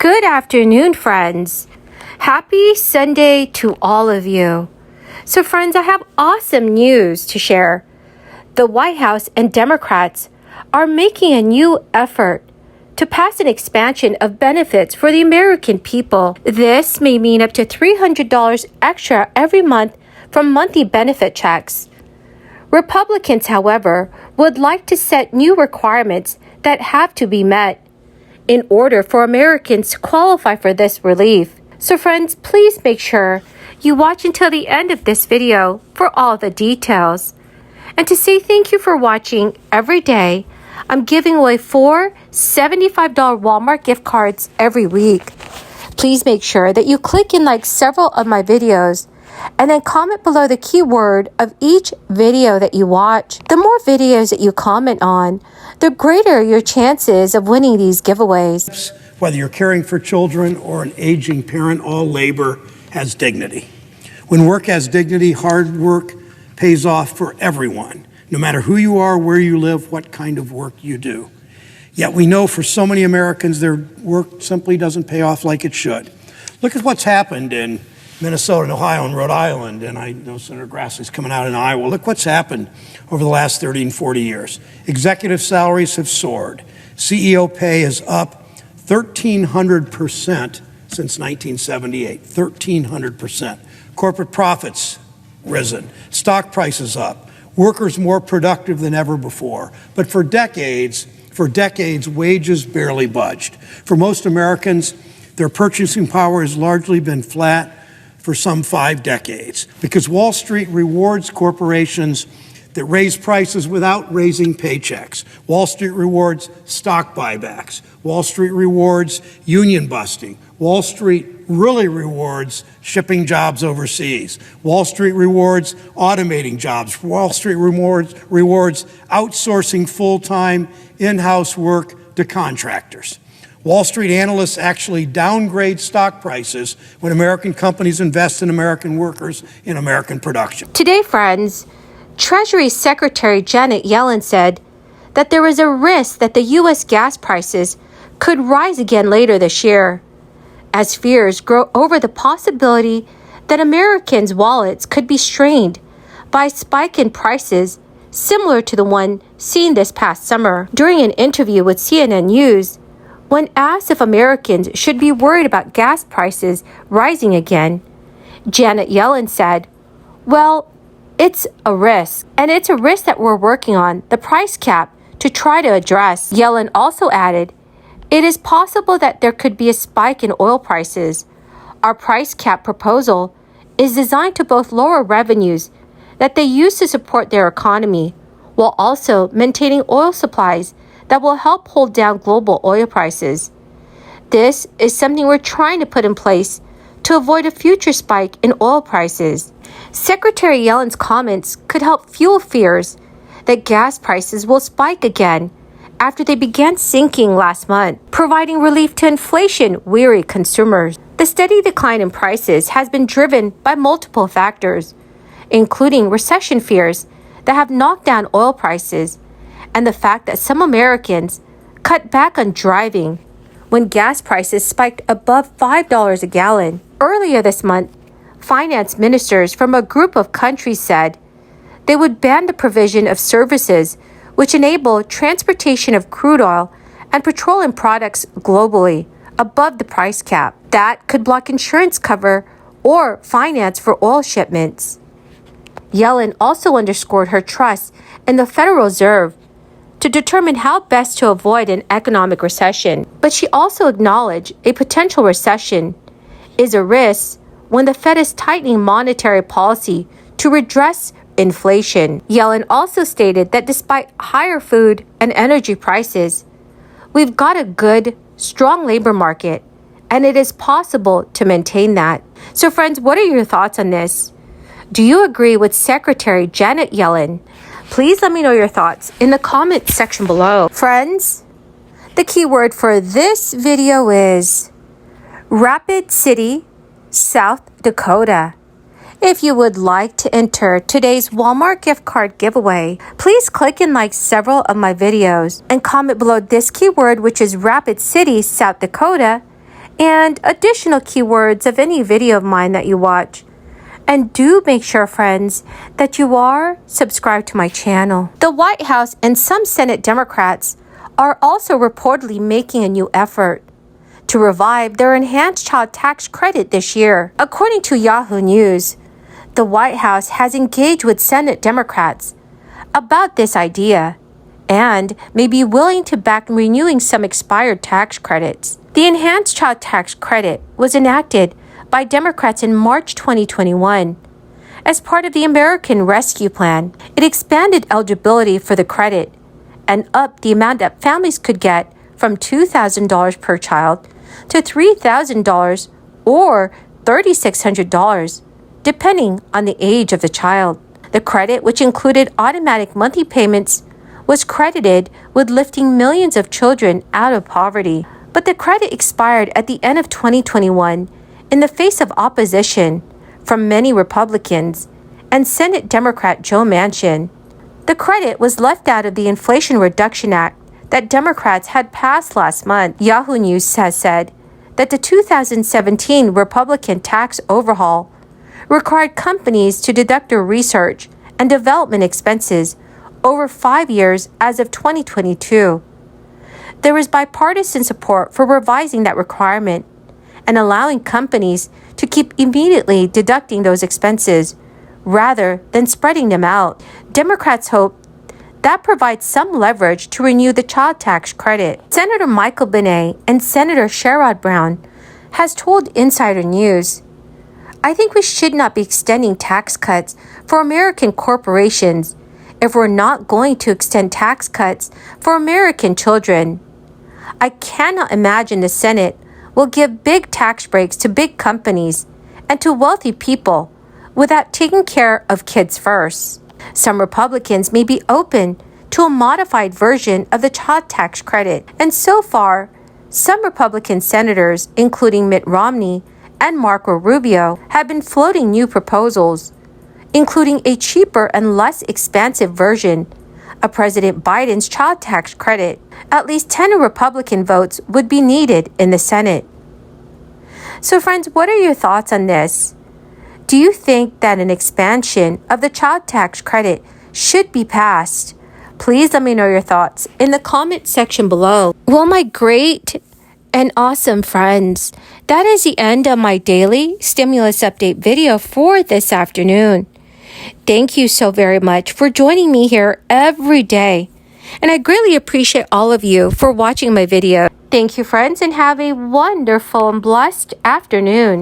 Good afternoon, friends. Happy Sunday to all of you. So, friends, I have awesome news to share. The White House and Democrats are making a new effort to pass an expansion of benefits for the American people. This may mean up to $300 extra every month from monthly benefit checks. Republicans, however, would like to set new requirements that have to be met in order for Americans to qualify for this relief. So friends, please make sure you watch until the end of this video for all the details. And to say thank you for watching every day, I'm giving away 4 $75 Walmart gift cards every week. Please make sure that you click and like several of my videos and then comment below the keyword of each video that you watch. The more videos that you comment on, the greater your chances of winning these giveaways. Whether you're caring for children or an aging parent, all labor has dignity. When work has dignity, hard work pays off for everyone, no matter who you are, where you live, what kind of work you do. Yet we know for so many Americans, their work simply doesn't pay off like it should. Look at what's happened in Minnesota and Ohio and Rhode Island, and I know Senator Grassley's coming out in Iowa. Look what's happened over the last 30 and 40 years. Executive salaries have soared. CEO pay is up 1,300% since 1978, 1,300%. Corporate profits risen, stock prices up, workers more productive than ever before. But for decades, wages barely budged. For most Americans, their purchasing power has largely been flat for some 5 decades, because Wall Street rewards corporations that raise prices without raising paychecks. Wall Street rewards stock buybacks. Wall Street rewards union busting. Wall Street really rewards shipping jobs overseas. Wall Street rewards automating jobs. Wall Street rewards outsourcing full-time in-house work to contractors. Wall Street analysts actually downgrade stock prices when American companies invest in American workers in American production. Today, friends, Treasury Secretary Janet Yellen said that there is a risk that the U.S. gas prices could rise again later this year, as fears grow over the possibility that Americans' wallets could be strained by a spike in prices similar to the one seen this past summer. During an interview with CNN News, when asked if Americans should be worried about gas prices rising again, Janet Yellen said, "Well, it's a risk, and it's a risk that we're working on the price cap to try to address." Yellen also added, "It is possible that there could be a spike in oil prices. Our price cap proposal is designed to both lower revenues that they use to support their economy, while also maintaining oil supplies that will help hold down global oil prices. This is something we're trying to put in place to avoid a future spike in oil prices." Secretary Yellen's comments could help fuel fears that gas prices will spike again after they began sinking last month, providing relief to inflation-weary consumers. The steady decline in prices has been driven by multiple factors, including recession fears that have knocked down oil prices and the fact that some Americans cut back on driving when gas prices spiked above $5 a gallon. Earlier this month, finance ministers from a group of countries said they would ban the provision of services which enable transportation of crude oil and petroleum products globally above the price cap. That could block insurance cover or finance for oil shipments. Yellen also underscored her trust in the Federal Reserve to determine how best to avoid an economic recession. But she also acknowledged a potential recession is a risk when the Fed is tightening monetary policy to redress inflation. Yellen also stated that despite higher food and energy prices, we've got a good, strong labor market, and it is possible to maintain that. So friends, what are your thoughts on this? Do you agree with Secretary Janet Yellen? Please let me know your thoughts in the comment section below. Friends, the keyword for this video is Rapid City, South Dakota. If you would like to enter today's Walmart gift card giveaway, please click and like several of my videos and comment below this keyword, which is Rapid City, South Dakota, and additional keywords of any video of mine that you watch. And do make sure, friends, that you are subscribed to my channel. The White House and some Senate Democrats are also reportedly making a new effort to revive their enhanced child tax credit this year. According to Yahoo News, the White House has engaged with Senate Democrats about this idea and may be willing to back renewing some expired tax credits. The enhanced child tax credit was enacted by Democrats in March 2021. As part of the American Rescue Plan, it expanded eligibility for the credit and upped the amount that families could get from $2,000 per child to $3,000 or $3,600, depending on the age of the child. The credit, which included automatic monthly payments, was credited with lifting millions of children out of poverty. But the credit expired at the end of 2021 in the face of opposition from many Republicans and Senate Democrat Joe Manchin. The credit was left out of the Inflation Reduction Act that Democrats had passed last month. Yahoo News has said that the 2017 Republican tax overhaul required companies to deduct their research and development expenses over 5 years as of 2022. There is bipartisan support for revising that requirement and allowing companies to keep immediately deducting those expenses rather than spreading them out. Democrats hope that provides some leverage to renew the child tax credit. Senator Michael Bennet and Senator Sherrod Brown has told Insider News, "I think we should not be extending tax cuts for American corporations if we're not going to extend tax cuts for American children. I cannot imagine the Senate will give big tax breaks to big companies and to wealthy people without taking care of kids first." Some Republicans may be open to a modified version of the child tax credit, and so far, some Republican senators, including Mitt Romney and Marco Rubio, have been floating new proposals, including a cheaper and less expansive version of President Biden's child tax credit. At least 10 Republican votes would be needed in the Senate. So friends, what are your thoughts on this? Do you think that an expansion of the child tax credit should be passed? Please let me know your thoughts in the comment section below. Well, my great and awesome friends, that is the end of my daily stimulus update video for this afternoon. Thank you so very much for joining me here every day. And I greatly appreciate all of you for watching my video. Thank you, friends, and have a wonderful and blessed afternoon.